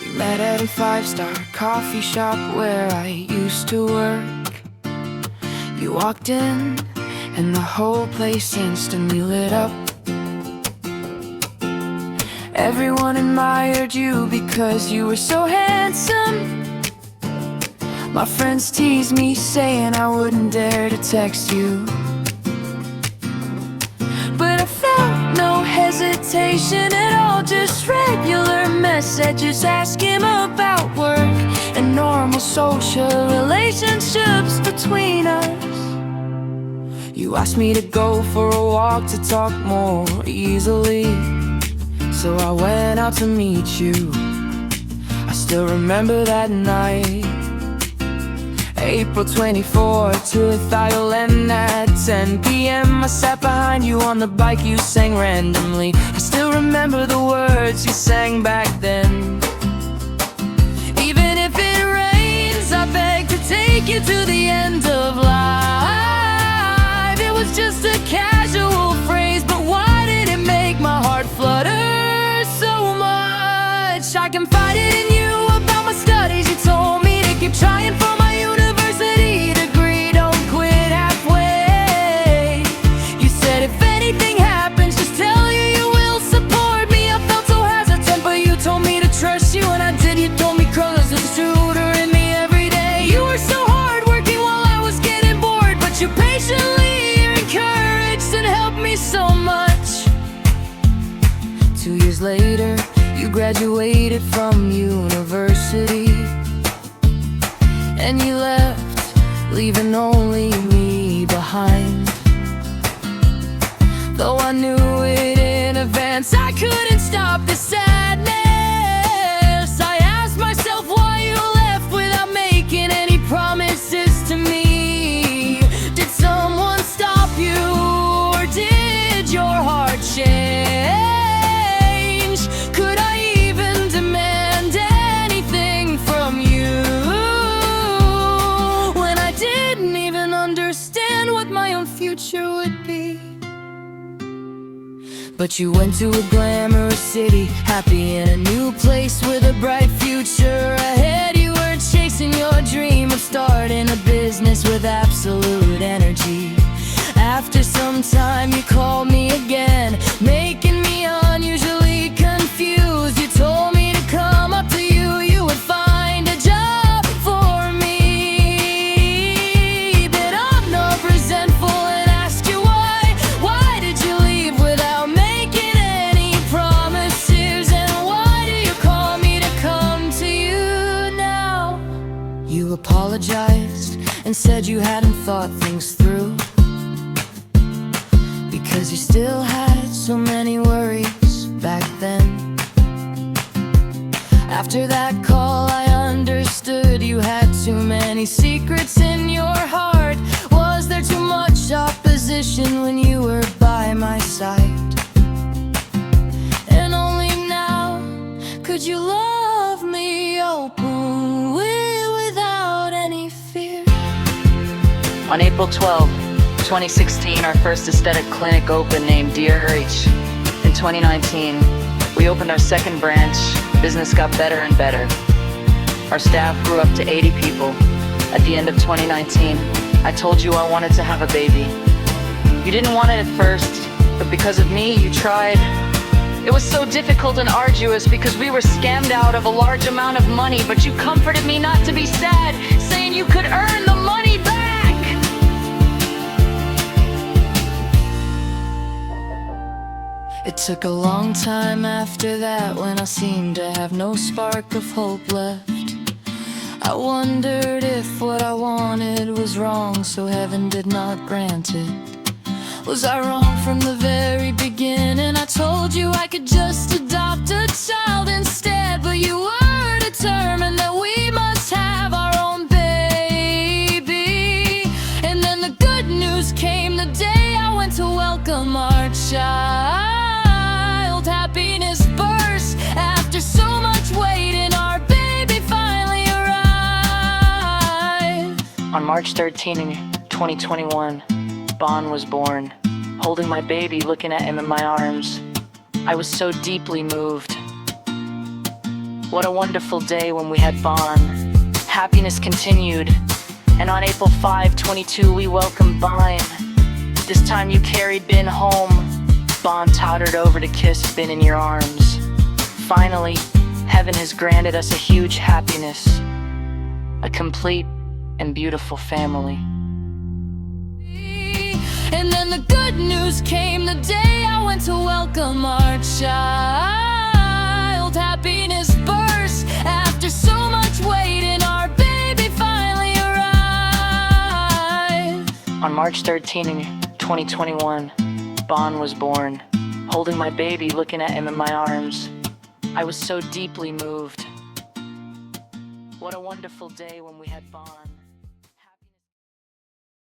We met at a five-star coffee shop where I used to work. You walked in and the whole place instantly lit up. Everyone admired you because you were so handsome. My friends teased me saying I wouldn't dare to text you, but I felt no hesitation at all. Just regular messages asking about work and normal social relationships between us. You asked me to go for a walk to talk more easily, so I went out to meet you. I still remember that night, April 24th, 2000 at 10 p.m. I sat behind you on the bike you sang randomly. I still remember the words you sang back then. Even if it rains, I beg to take you to the end of life. It was just a casual phrase, but why did it make my heart flutter so much? I confided in you about my studies. You told me to keep trying for my university degree, don't quit halfway. You said if anything happens, just tell you will support me. I felt so hesitant, but you told me to trust you, and I did. You told me colors of shooter in me every day. You were so hard working while I was getting bored, but you patiently encouraged and helped me so much. 2 years later, you graduated from university, and you left, leaving only me behind. Though I knew it in advance, I couldn't stop the sadness. I asked myself why you left without making any promises to me. Did someone stop you, or did your heart change? Could I even demand anything from you when I didn't even understand what my own future would be? But you went to a glamorous city, happy in a new place with a bright future ahead. You were chasing your dream of starting a business with absolute energy. After some time you called me again, making me unusually confused. You told me to come up to you, you would find a job for me. But I'm not resentful and ask you why. Why did you leave without making any promises? And why do you call me to come to you now? You apologized and said you hadn't thought things through, because you still had so many worries back then. After that call, I understood you had too many secrets in your heart. Was there too much opposition when you were by my side? And only now could you love me openly without any fear. On April 12, 2016, our first aesthetic clinic opened, named Dear H. In 2019, we opened our second branch. Business got better and better. Our staff grew up to 80 people. At the end of 2019, I told you I wanted to have a baby. You didn't want it at first, but because of me, you tried. It was so difficult and arduous because we were scammed out of a large amount of money, but you comforted me not to be sad, saying you could earn the money back. It took a long time after that, when I seemed to have no spark of hope left. I wondered if what I wanted was wrong, so heaven did not grant it. Was I wrong from the very beginning? I told you I could just adopt a child instead, but you were determined that we must have our own baby. And then the good news came the day I went to welcome our child. Happiness burst after so much waiting. Our baby finally arrived. On March 13, 2021, Bon was born. Holding my baby, looking at him in my arms, I was so deeply moved. What a wonderful day when we had Bon. Happiness continued, and on April 5, 22, we welcomed Bin. This time you carried Bin home. Bon tottered over to kiss Bin in your arms. Finally, heaven has granted us a huge happiness, a complete and beautiful family. And then the good news came the day I went to welcome our child. Happiness burst after so much waiting. Our baby finally arrived. On March 13, 2021, Bon was born. Holding my baby, looking at him in my arms, I was so deeply moved. What a wonderful day when we had Bon.